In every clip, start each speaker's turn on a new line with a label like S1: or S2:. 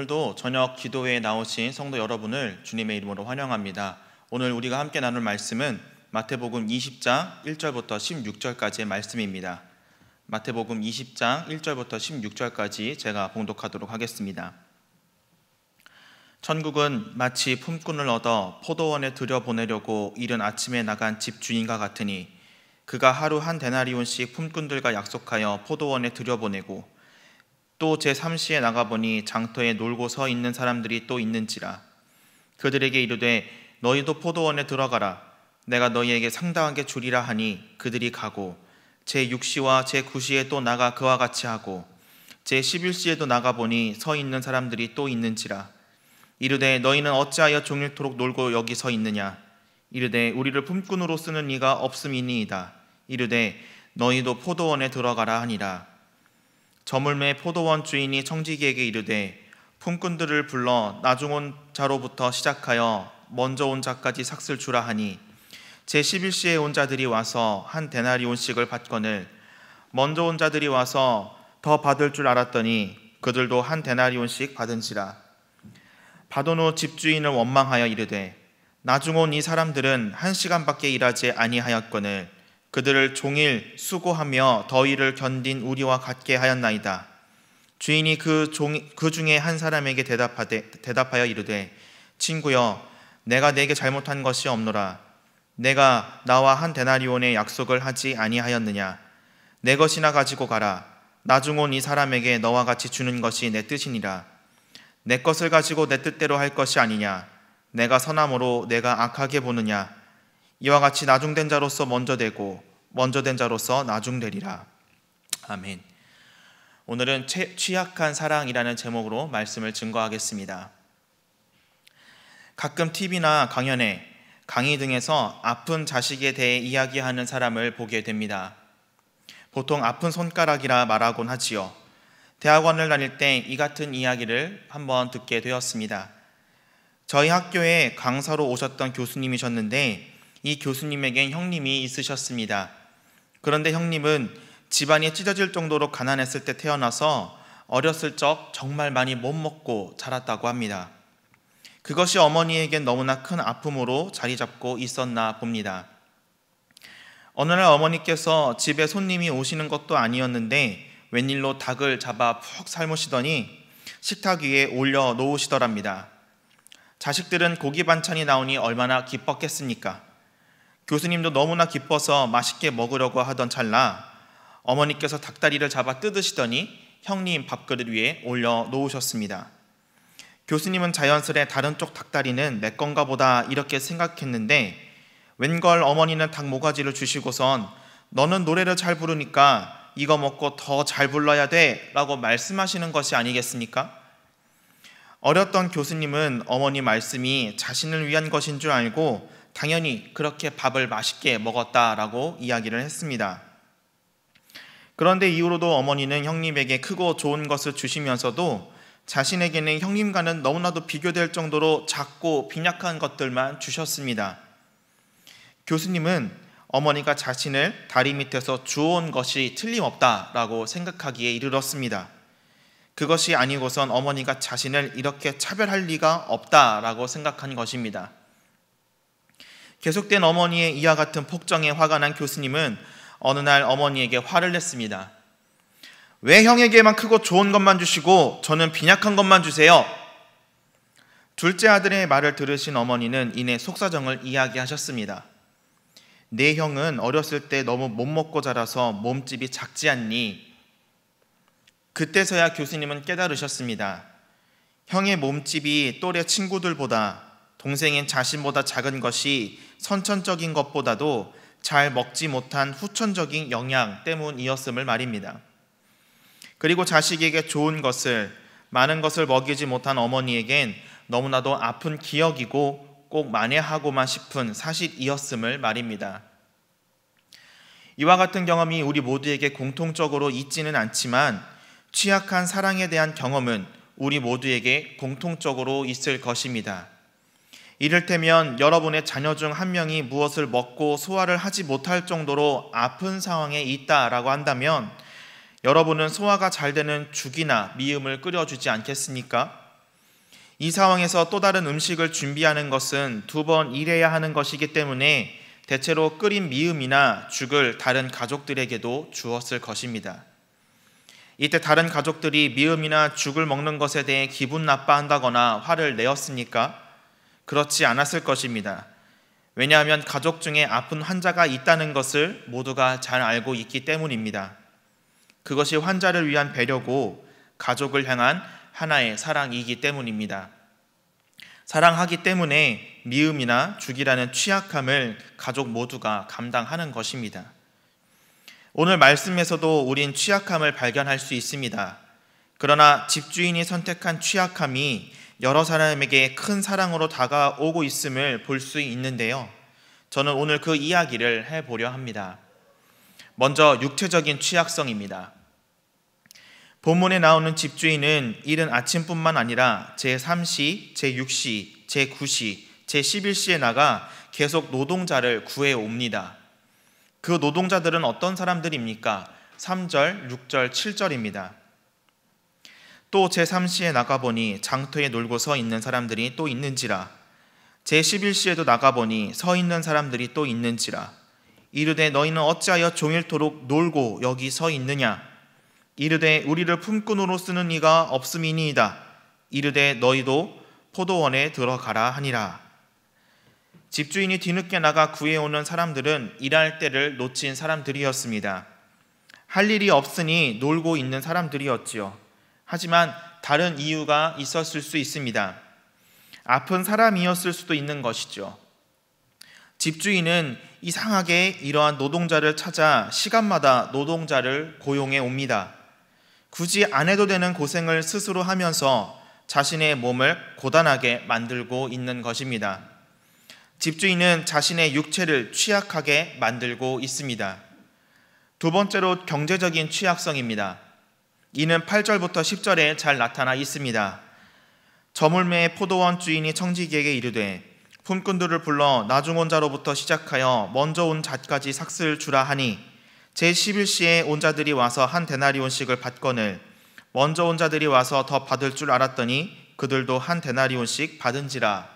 S1: 오늘도 저녁 기도회에 나오신 성도 여러분을 주님의 이름으로 환영합니다. 오늘 우리가 함께 나눌 말씀은 마태복음 20장 1절부터 16절까지의 말씀입니다. 마태복음 20장 1절부터 16절까지 제가 봉독하도록 하겠습니다. 천국은 마치 품꾼을 얻어 포도원에 들여보내려고 이른 아침에 나간 집주인과 같으니 그가 하루 한 데나리온씩 품꾼들과 약속하여 포도원에 들여보내고 또 제3시에 나가보니 장터에 놀고 서 있는 사람들이 또 있는지라. 그들에게 이르되 너희도 포도원에 들어가라. 내가 너희에게 상당하게 주리라 하니 그들이 가고 제6시와 제9시에 또 나가 그와 같이 하고 제11시에도 나가보니 서 있는 사람들이 또 있는지라. 이르되 너희는 어찌하여 종일토록 놀고 여기 서 있느냐. 이르되 우리를 품꾼으로 쓰는 이가 없음이니이다. 이르되 너희도 포도원에 들어가라 하니라. 저물매 포도원 주인이 청지기에게 이르되 품꾼들을 불러 나중 온 자로부터 시작하여 먼저 온 자까지 삭슬 주라 하니 제11시에 온 자들이 와서 한 데나리온씩을 받거늘 먼저 온 자들이 와서 더 받을 줄 알았더니 그들도 한 데나리온씩 받은지라. 받은 후 집주인을 원망하여 이르되 나중 온 이 사람들은 1시간밖에 일하지 아니하였거늘 그들을 종일 수고하며 더위를 견딘 우리와 같게 하였나이다. 주인이 그 중에 한 사람에게 대답하여 이르되 친구여 내가 네게 잘못한 것이 없노라. 내가 나와 한 데나리온의 약속을 하지 아니하였느냐. 내 것이나 가지고 가라. 나중 온 이 사람에게 너와 같이 주는 것이 내 뜻이니라. 내 것을 가지고 내 뜻대로 할 것이 아니냐. 내가 선함으로 내가 악하게 보느냐. 이와 같이 나중된 자로서 먼저 되고 먼저 된 자로서 나중되리라. 아멘. 오늘은 취약한 사랑이라는 제목으로 말씀을 증거하겠습니다. 가끔 TV나 강연에 강의 등에서 아픈 자식에 대해 이야기하는 사람을 보게 됩니다. 보통 아픈 손가락이라 말하곤 하지요. 대학원을 다닐 때 이 같은 이야기를 한번 듣게 되었습니다. 저희 학교에 강사로 오셨던 교수님이셨는데 이 교수님에겐 형님이 있으셨습니다. 그런데 형님은 집안이 찢어질 정도로 가난했을 때 태어나서 어렸을 적 정말 많이 못 먹고 자랐다고 합니다. 그것이 어머니에겐 너무나 큰 아픔으로 자리 잡고 있었나 봅니다. 어느 날 어머니께서 집에 손님이 오시는 것도 아니었는데 웬일로 닭을 잡아 푹 삶으시더니 식탁 위에 올려 놓으시더랍니다. 자식들은 고기 반찬이 나오니 얼마나 기뻤겠습니까? 교수님도 너무나 기뻐서 맛있게 먹으려고 하던 찰나 어머니께서 닭다리를 잡아 뜯으시더니 형님 밥그릇 위에 올려 놓으셨습니다. 교수님은 자연스레 다른 쪽 닭다리는 내 건가 보다 이렇게 생각했는데 웬걸 어머니는 닭 모가지를 주시고선 너는 노래를 잘 부르니까 이거 먹고 더 잘 불러야 돼 라고 말씀하시는 것이 아니겠습니까? 어렸던 교수님은 어머니 말씀이 자신을 위한 것인 줄 알고 당연히 그렇게 밥을 맛있게 먹었다라고 이야기를 했습니다. 그런데 이후로도 어머니는 형님에게 크고 좋은 것을 주시면서도 자신에게는 형님과는 너무나도 비교될 정도로 작고 빈약한 것들만 주셨습니다. 교수님은 어머니가 자신을 다리 밑에서 주워온 것이 틀림없다라고 생각하기에 이르렀습니다. 그것이 아니고선 어머니가 자신을 이렇게 차별할 리가 없다라고 생각한 것입니다. 계속된 어머니의 이와 같은 폭정에 화가 난 교수님은 어느 날 어머니에게 화를 냈습니다. 왜 형에게만 크고 좋은 것만 주시고 저는 빈약한 것만 주세요? 둘째 아들의 말을 들으신 어머니는 이내 속사정을 이야기하셨습니다. 내 형은 어렸을 때 너무 못 먹고 자라서 몸집이 작지 않니? 그때서야 교수님은 깨달으셨습니다. 형의 몸집이 또래 친구들보다 동생인 자신보다 작은 것이 선천적인 것보다도 잘 먹지 못한 후천적인 영향 때문이었음을 말입니다. 그리고 자식에게 좋은 것을, 많은 것을 먹이지 못한 어머니에겐 너무나도 아픈 기억이고 꼭 만회하고만 싶은 사실이었음을 말입니다. 이와 같은 경험이 우리 모두에게 공통적으로 있지는 않지만 취약한 사랑에 대한 경험은 우리 모두에게 공통적으로 있을 것입니다. 이를테면 여러분의 자녀 중 한 명이 무엇을 먹고 소화를 하지 못할 정도로 아픈 상황에 있다라고 한다면 여러분은 소화가 잘 되는 죽이나 미음을 끓여주지 않겠습니까? 이 상황에서 또 다른 음식을 준비하는 것은 2번 일해야 하는 것이기 때문에 대체로 끓인 미음이나 죽을 다른 가족들에게도 주었을 것입니다. 이때 다른 가족들이 미음이나 죽을 먹는 것에 대해 기분 나빠한다거나 화를 내었습니까? 그렇지 않았을 것입니다. 왜냐하면 가족 중에 아픈 환자가 있다는 것을 모두가 잘 알고 있기 때문입니다. 그것이 환자를 위한 배려고 가족을 향한 하나의 사랑이기 때문입니다. 사랑하기 때문에 미움이나 죽이라는 취약함을 가족 모두가 감당하는 것입니다. 오늘 말씀에서도 우린 취약함을 발견할 수 있습니다. 그러나 집주인이 선택한 취약함이 여러 사람에게 큰 사랑으로 다가오고 있음을 볼 수 있는데요. 저는 오늘 그 이야기를 해보려 합니다. 먼저 육체적인 취약성입니다. 본문에 나오는 집주인은 이른 아침뿐만 아니라 제3시, 제6시, 제9시, 제11시에 나가 계속 노동자를 구해옵니다. 그 노동자들은 어떤 사람들입니까? 3절, 6절, 7절입니다. 또 제3시에 나가보니 장터에 놀고 서 있는 사람들이 또 있는지라. 제11시에도 나가보니 서 있는 사람들이 또 있는지라. 이르되 너희는 어찌하여 종일토록 놀고 여기 서 있느냐? 이르되 우리를 품꾼으로 쓰는 이가 없음이니이다. 이르되 너희도 포도원에 들어가라 하니라. 집주인이 뒤늦게 나가 구해오는 사람들은 일할 때를 놓친 사람들이었습니다. 할 일이 없으니 놀고 있는 사람들이었지요. 하지만 다른 이유가 있었을 수 있습니다. 아픈 사람이었을 수도 있는 것이죠. 집주인은 이상하게 이러한 노동자를 찾아 시간마다 노동자를 고용해 옵니다. 굳이 안 해도 되는 고생을 스스로 하면서 자신의 몸을 고단하게 만들고 있는 것입니다. 집주인은 자신의 육체를 취약하게 만들고 있습니다. 두 번째로 경제적인 취약성입니다. 이는 8절부터 10절에 잘 나타나 있습니다. 저물매의 포도원 주인이 청지기에게 이르되 품꾼들을 불러 나중 온 자로부터 시작하여 먼저 온 자까지 삭슬 주라 하니 제11시에 온 자들이 와서 한 데나리온씩을 받거늘 먼저 온 자들이 와서 더 받을 줄 알았더니 그들도 한 데나리온씩 받은지라.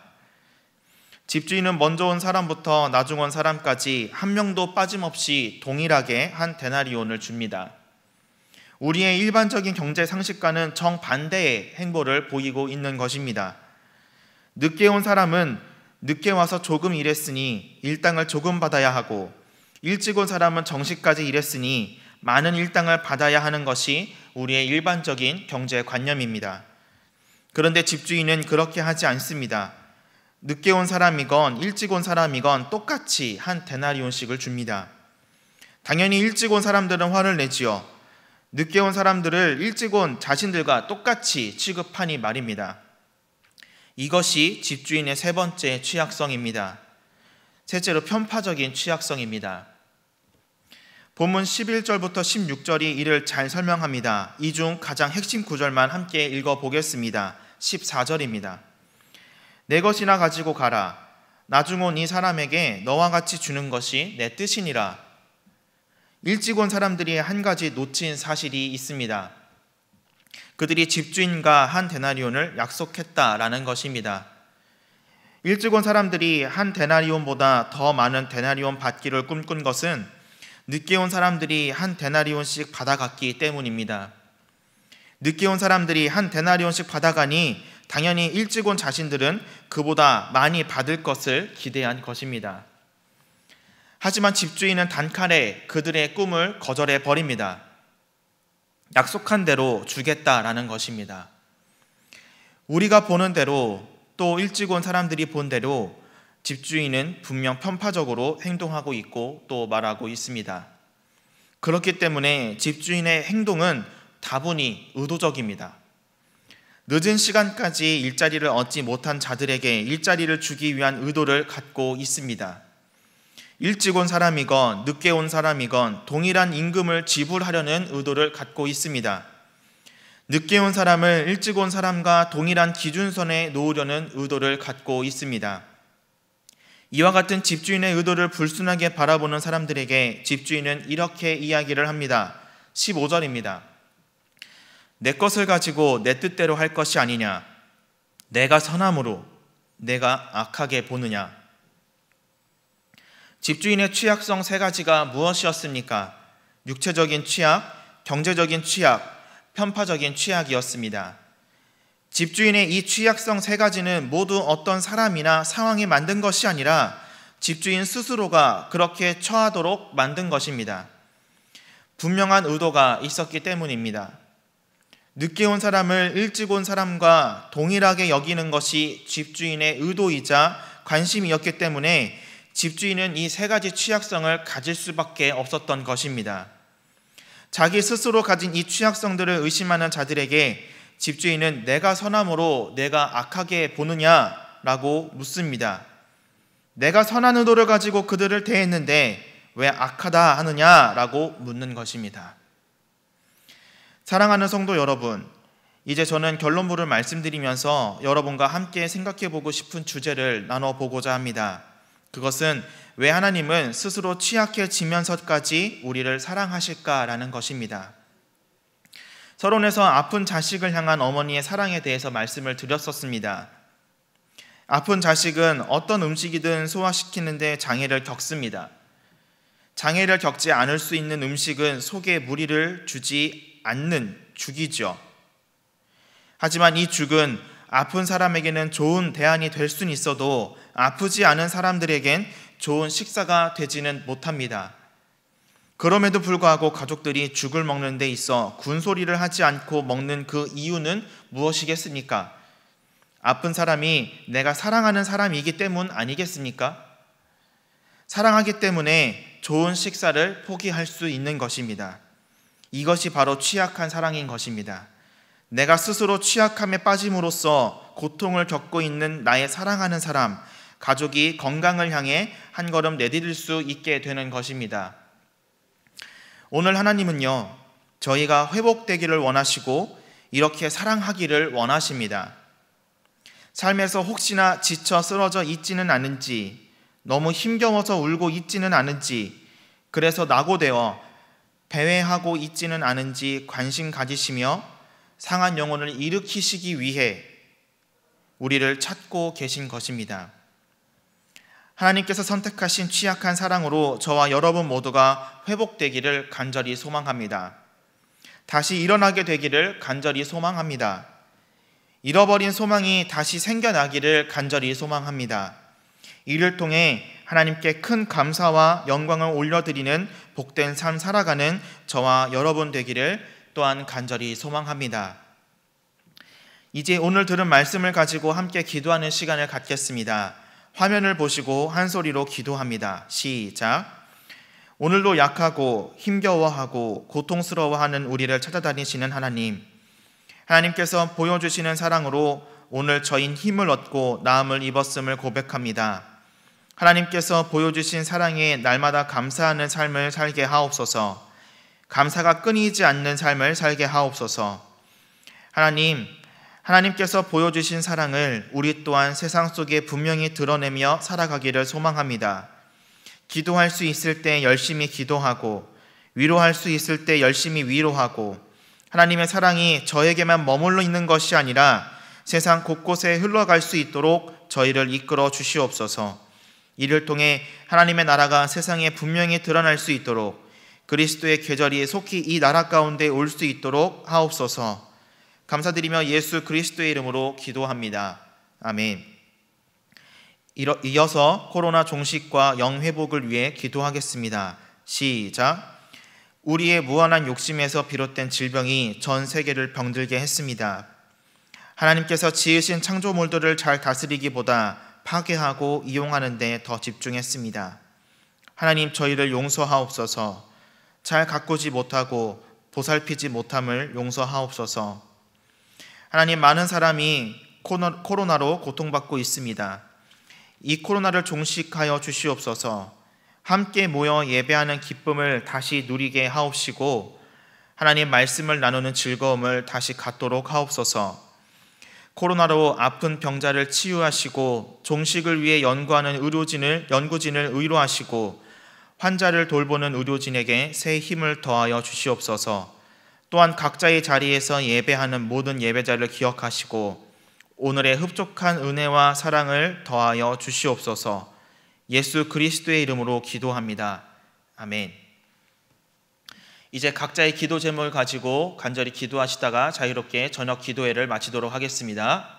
S1: 집주인은 먼저 온 사람부터 나중 온 사람까지 한 명도 빠짐없이 동일하게 한 데나리온을 줍니다. 우리의 일반적인 경제 상식과는 정반대의 행보를 보이고 있는 것입니다. 늦게 온 사람은 늦게 와서 조금 일했으니 일당을 조금 받아야 하고, 일찍 온 사람은 정시까지 일했으니 많은 일당을 받아야 하는 것이 우리의 일반적인 경제관념입니다. 그런데 집주인은 그렇게 하지 않습니다. 늦게 온 사람이건 일찍 온 사람이건 똑같이 한 데나리온씩을 줍니다. 당연히 일찍 온 사람들은 화를 내지요. 늦게 온 사람들을 일찍 온 자신들과 똑같이 취급하니 말입니다. 이것이 집주인의 세 번째 취약성입니다. 셋째로 편파적인 취약성입니다. 본문 11절부터 16절이 이를 잘 설명합니다. 이 중 가장 핵심 구절만 함께 읽어보겠습니다. 14절입니다. 내 것이나 가지고 가라. 나중 온 이 사람에게 너와 같이 주는 것이 내 뜻이니라. 일찍 온 사람들이 한 가지 놓친 사실이 있습니다. 그들이 집주인과 한 데나리온을 약속했다라는 것입니다. 일찍 온 사람들이 한 데나리온보다 더 많은 데나리온 받기를 꿈꾼 것은 늦게 온 사람들이 한 데나리온씩 받아갔기 때문입니다. 늦게 온 사람들이 한 데나리온씩 받아가니 당연히 일찍 온 자신들은 그보다 많이 받을 것을 기대한 것입니다. 하지만 집주인은 단칼에 그들의 꿈을 거절해 버립니다. 약속한 대로 주겠다라는 것입니다. 우리가 보는 대로 또 일찍 온 사람들이 본 대로 집주인은 분명 편파적으로 행동하고 있고 또 말하고 있습니다. 그렇기 때문에 집주인의 행동은 다분히 의도적입니다. 늦은 시간까지 일자리를 얻지 못한 자들에게 일자리를 주기 위한 의도를 갖고 있습니다. 일찍 온 사람이건 늦게 온 사람이건 동일한 임금을 지불하려는 의도를 갖고 있습니다. 늦게 온 사람을 일찍 온 사람과 동일한 기준선에 놓으려는 의도를 갖고 있습니다. 이와 같은 집주인의 의도를 불순하게 바라보는 사람들에게 집주인은 이렇게 이야기를 합니다. 15절입니다. 내 것을 가지고 내 뜻대로 할 것이 아니냐. 내가 선함으로 내가 악하게 보느냐? 집주인의 취약성 세 가지가 무엇이었습니까? 육체적인 취약, 경제적인 취약, 편파적인 취약이었습니다. 집주인의 이 취약성 세 가지는 모두 어떤 사람이나 상황이 만든 것이 아니라 집주인 스스로가 그렇게 처하도록 만든 것입니다. 분명한 의도가 있었기 때문입니다. 늦게 온 사람을 일찍 온 사람과 동일하게 여기는 것이 집주인의 의도이자 관심이었기 때문에 집주인은 이 세 가지 취약성을 가질 수밖에 없었던 것입니다. 자기 스스로 가진 이 취약성들을 의심하는 자들에게 집주인은 내가 선함으로 내가 악하게 보느냐라고 묻습니다. 내가 선한 의도를 가지고 그들을 대했는데 왜 악하다 하느냐라고 묻는 것입니다. 사랑하는 성도 여러분, 이제 저는 결론부를 말씀드리면서 여러분과 함께 생각해보고 싶은 주제를 나눠보고자 합니다. 그것은 왜 하나님은 스스로 취약해지면서까지 우리를 사랑하실까라는 것입니다. 서론에서 아픈 자식을 향한 어머니의 사랑에 대해서 말씀을 드렸었습니다. 아픈 자식은 어떤 음식이든 소화시키는데 장애를 겪습니다. 장애를 겪지 않을 수 있는 음식은 속에 무리를 주지 않는 죽이죠. 하지만 이 죽은 아픈 사람에게는 좋은 대안이 될 수는 있어도 아프지 않은 사람들에겐 좋은 식사가 되지는 못합니다. 그럼에도 불구하고 가족들이 죽을 먹는 데 있어 군소리를 하지 않고 먹는 그 이유는 무엇이겠습니까? 아픈 사람이 내가 사랑하는 사람이기 때문 아니겠습니까? 사랑하기 때문에 좋은 식사를 포기할 수 있는 것입니다. 이것이 바로 취약한 사랑인 것입니다. 내가 스스로 취약함에 빠짐으로써 고통을 겪고 있는 나의 사랑하는 사람, 가족이 건강을 향해 한 걸음 내디딜 수 있게 되는 것입니다. 오늘 하나님은요, 저희가 회복되기를 원하시고 이렇게 사랑하기를 원하십니다. 삶에서 혹시나 지쳐 쓰러져 있지는 않은지, 너무 힘겨워서 울고 있지는 않은지, 그래서 낙오되어 배회하고 있지는 않은지 관심 가지시며 상한 영혼을 일으키시기 위해 우리를 찾고 계신 것입니다. 하나님께서 선택하신 취약한 사랑으로 저와 여러분 모두가 회복되기를 간절히 소망합니다. 다시 일어나게 되기를 간절히 소망합니다. 잃어버린 소망이 다시 생겨나기를 간절히 소망합니다. 이를 통해 하나님께 큰 감사와 영광을 올려드리는 복된 삶 살아가는 저와 여러분 되기를 또한 간절히 소망합니다. 이제 오늘 들은 말씀을 가지고 함께 기도하는 시간을 갖겠습니다. 화면을 보시고 한 소리로 기도합니다. 시작. 오늘도 약하고 힘겨워하고 고통스러워하는 우리를 찾아다니시는 하나님, 하나님께서 보여주시는 사랑으로 오늘 저희는 힘을 얻고 나음을 입었음을 고백합니다. 하나님께서 보여주신 사랑에 날마다 감사하는 삶을 살게 하옵소서. 감사가 끊이지 않는 삶을 살게 하옵소서. 하나님께서 보여주신 사랑을 우리 또한 세상 속에 분명히 드러내며 살아가기를 소망합니다. 기도할 수 있을 때 열심히 기도하고, 위로할 수 있을 때 열심히 위로하고, 하나님의 사랑이 저에게만 머물러 있는 것이 아니라 세상 곳곳에 흘러갈 수 있도록 저희를 이끌어 주시옵소서. 이를 통해 하나님의 나라가 세상에 분명히 드러날 수 있도록, 그리스도의 계절이 속히 이 나라 가운데 올 수 있도록 하옵소서. 감사드리며 예수 그리스도의 이름으로 기도합니다. 아멘. 이어서 코로나 종식과 영회복을 위해 기도하겠습니다. 시작. 우리의 무한한 욕심에서 비롯된 질병이 전 세계를 병들게 했습니다. 하나님께서 지으신 창조물들을 잘 다스리기보다 파괴하고 이용하는 데 더 집중했습니다. 하나님, 저희를 용서하옵소서. 잘 가꾸지 못하고 보살피지 못함을 용서하옵소서. 하나님, 많은 사람이 코로나로 고통받고 있습니다. 이 코로나를 종식하여 주시옵소서. 함께 모여 예배하는 기쁨을 다시 누리게 하옵시고, 하나님 말씀을 나누는 즐거움을 다시 갖도록 하옵소서. 코로나로 아픈 병자를 치유하시고, 종식을 위해 연구하는 연구진을 위로하시고, 환자를 돌보는 의료진에게 새 힘을 더하여 주시옵소서. 또한 각자의 자리에서 예배하는 모든 예배자를 기억하시고, 오늘의 흡족한 은혜와 사랑을 더하여 주시옵소서. 예수 그리스도의 이름으로 기도합니다. 아멘. 이제 각자의 기도 제목을 가지고 간절히 기도하시다가 자유롭게 저녁 기도회를 마치도록 하겠습니다.